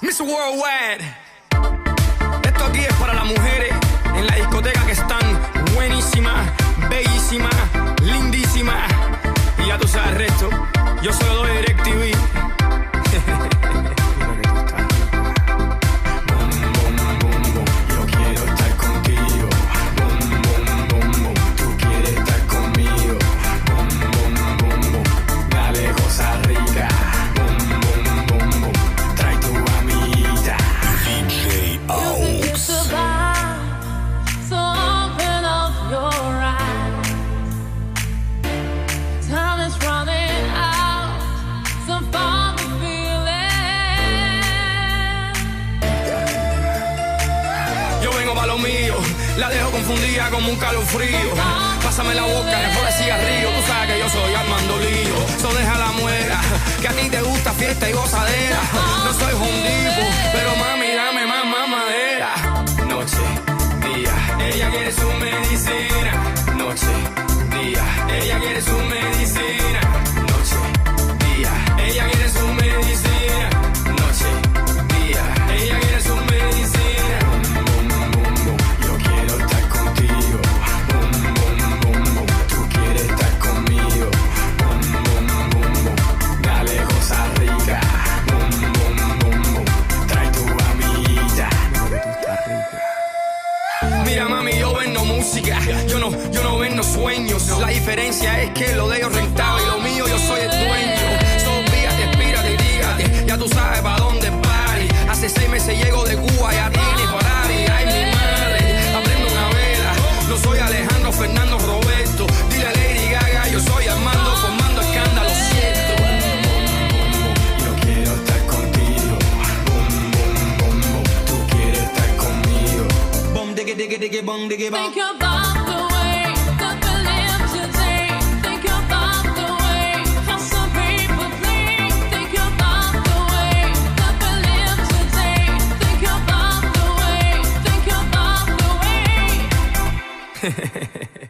Mr. Worldwide. Esto aquí es para las mujeres en la discoteca que están buenísimas, bellísimas, lindísimas. Y ya tú sabes el resto. Yo se lo doy DirecTV. La dejo confundida como un calofrío. Pásame la boca, después de cigarrillo. Tú sabes que yo soy Armando Lío. So deja la muera, que a ti te gusta fiesta y gozadera. No soy hondipo, pero mami, dame más mamadera. Noche, día, ella quiere su medicina. Noche, día, sueños. La diferencia es que lo de ellos rentaba y lo mío yo soy el dueño. Sopíate, espírate y dígate, ya tú sabes pa' dónde pari. Hace 6 meses llego de Cuba, ya tiene Ferrari. Ay, mi madre, aprendo una vela. No soy Alejandro, Fernando, Roberto. Dile a Lady Gaga, yo soy Armando, formando escándalo, cierto. Yo quiero estar contigo. Tú quieres estar conmigo. Bom, diggy, diggy, diggy, bom, diggy, bom. Think about the way that we live today. Think about the way how some people think. Think about the way that we live today. Think about the way. Think about the way.